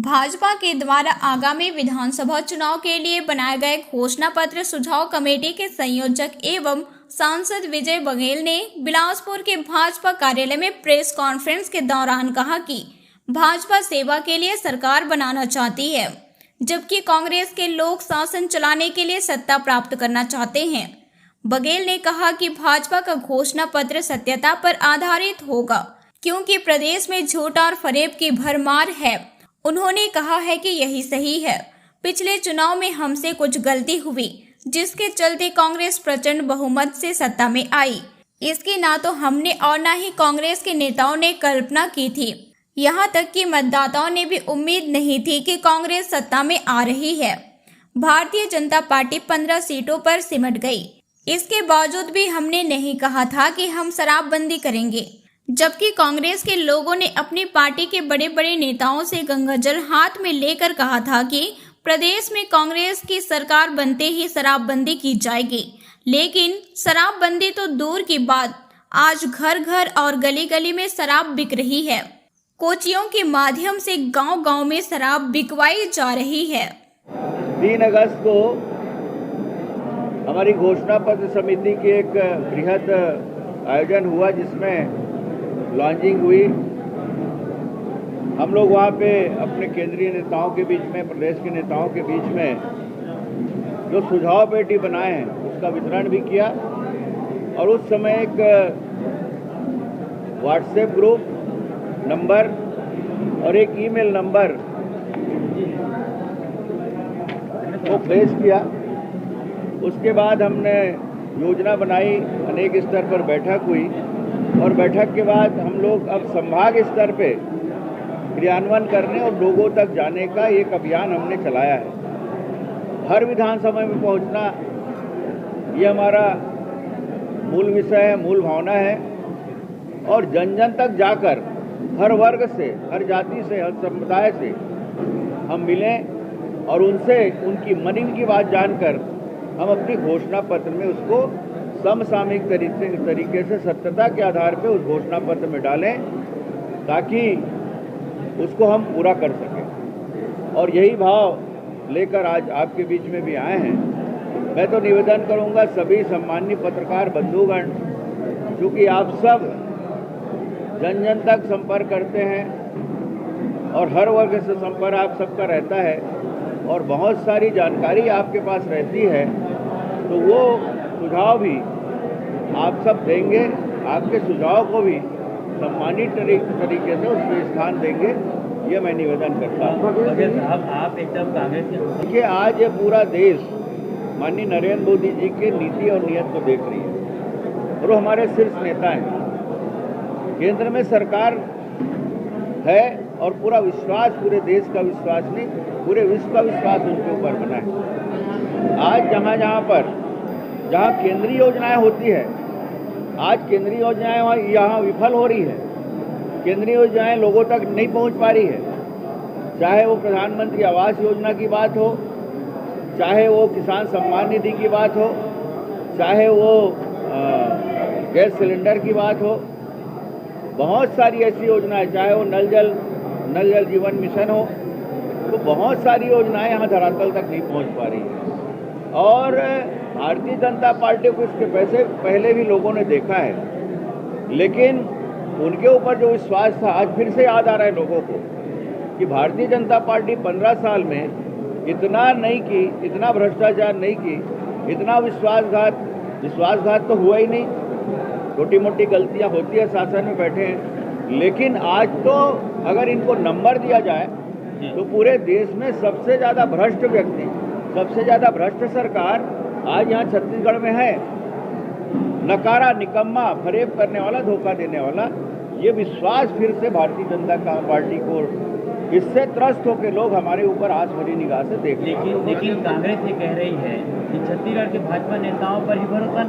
भाजपा के द्वारा आगामी विधानसभा चुनाव के लिए बनाए गए घोषणा पत्र सुझाव कमेटी के संयोजक एवं सांसद विजय बघेल ने बिलासपुर के भाजपा कार्यालय में प्रेस कॉन्फ्रेंस के दौरान कहा कि भाजपा सेवा के लिए सरकार बनाना चाहती है, जबकि कांग्रेस के लोग शासन चलाने के लिए सत्ता प्राप्त करना चाहते हैं। बघेल ने कहा कि भाजपा का घोषणा पत्र सत्यता पर आधारित होगा, क्योंकि प्रदेश में झूठ और फरेब की भरमार है। उन्होंने कहा है कि यही सही है। पिछले चुनाव में हमसे कुछ गलती हुई, जिसके चलते कांग्रेस प्रचंड बहुमत से सत्ता में आई। इसकी ना तो हमने और ना ही कांग्रेस के नेताओं ने कल्पना की थी। यहाँ तक कि मतदाताओं ने भी उम्मीद नहीं थी कि कांग्रेस सत्ता में आ रही है। भारतीय जनता पार्टी 15 सीटों पर सिमट गई। इसके बावजूद भी हमने नहीं कहा था कि हम शराबबंदी करेंगे, जबकि कांग्रेस के लोगों ने अपनी पार्टी के बड़े बड़े नेताओं से गंगाजल हाथ में लेकर कहा था कि प्रदेश में कांग्रेस की सरकार बनते ही शराबबंदी की जाएगी। लेकिन शराबबंदी तो दूर की बात, आज घर घर और गली गली में शराब बिक रही है। कोचियों के माध्यम से गांव गांव में शराब बिकवाई जा रही है। 3 अगस्त को हमारी घोषणा पत्र समिति की एक बृहद आयोजन हुआ, जिसमें लॉन्चिंग हुई। हम लोग वहाँ पे अपने केंद्रीय नेताओं के बीच में, प्रदेश के नेताओं के बीच में जो सुझाव पेटी बनाए हैं उसका वितरण भी किया। और उस समय एक व्हाट्सएप ग्रुप नंबर और एक ईमेल नंबर को पेश किया। उसके बाद हमने योजना बनाई, अनेक स्तर पर बैठक हुई और बैठक के बाद हम लोग अब संभाग स्तर पे क्रियान्वयन करने और लोगों तक जाने का एक अभियान हमने चलाया है। हर विधानसभा में पहुंचना ये हमारा मूल विषय है, मूल भावना है। और जन जन तक जाकर हर वर्ग से, हर जाति से, हर समुदाय से हम मिलें और उनसे उनकी मनी की बात जानकर हम अपनी घोषणा पत्र में उसको समसामयिक तरीके से सत्यता के आधार पर उस घोषणा पत्र में डालें, ताकि उसको हम पूरा कर सकें। और यही भाव लेकर आज आपके बीच में भी आए हैं। मैं तो निवेदन करूंगा सभी सम्माननीय पत्रकार बंधुगण, क्योंकि आप सब जन जन तक संपर्क करते हैं और हर वर्ग से संपर्क आप सबका रहता है और बहुत सारी जानकारी आपके पास रहती है, तो वो सुझाव भी आप सब देंगे। आपके सुझाव को भी सम्मानित तरीके से उसमें स्थान देंगे, ये मैं निवेदन करता हूँ। आप एकदम कांग्रेस के देखिए, आज ये पूरा देश माननीय नरेंद्र मोदी जी के नीति और नियत को देख रही है और वो हमारे शीर्ष नेता हैं। केंद्र में सरकार है और पूरा विश्वास, पूरे देश का विश्वास नहीं, पूरे विश्व का विश्वास उनके ऊपर बना है। आज जहाँ केंद्रीय योजनाएं होती है, आज केंद्रीय योजनाएं यहाँ विफल हो रही है। केंद्रीय योजनाएं लोगों तक नहीं पहुँच पा रही है, चाहे वो प्रधानमंत्री आवास योजना की बात हो, चाहे वो किसान सम्मान निधि की बात हो, चाहे वो गैस सिलेंडर की बात हो। बहुत सारी ऐसी योजनाएं, चाहे वो नल जल जीवन मिशन हो, तो बहुत सारी योजनाएं यहाँ धरातल तक नहीं पहुँच पा रही है। और भारतीय जनता पार्टी को इसके पहले भी लोगों ने देखा है, लेकिन उनके ऊपर जो विश्वास था आज फिर से याद आ रहा है लोगों को कि भारतीय जनता पार्टी 15 साल में इतना नहीं की, इतना भ्रष्टाचार नहीं की, इतना विश्वासघात तो हुआ ही नहीं। छोटी मोटी गलतियां होती है, शासन में बैठे हैं, लेकिन आज तो अगर इनको नंबर दिया जाए तो पूरे देश में सबसे ज़्यादा भ्रष्ट व्यक्ति, सबसे ज़्यादा भ्रष्ट सरकार आज यहाँ छत्तीसगढ़ में है। नकारा, निकम्मा, फरेब करने वाला, धोखा देने वाला, ये विश्वास फिर से भारतीय जनता पार्टी को, इससे त्रस्त होकर लोग हमारे ऊपर आस भरी निगाह से देख रहे हैं। लेकिन कांग्रेस ये कह रही है कि छत्तीसगढ़ के भाजपा नेताओं पर ही भरोसा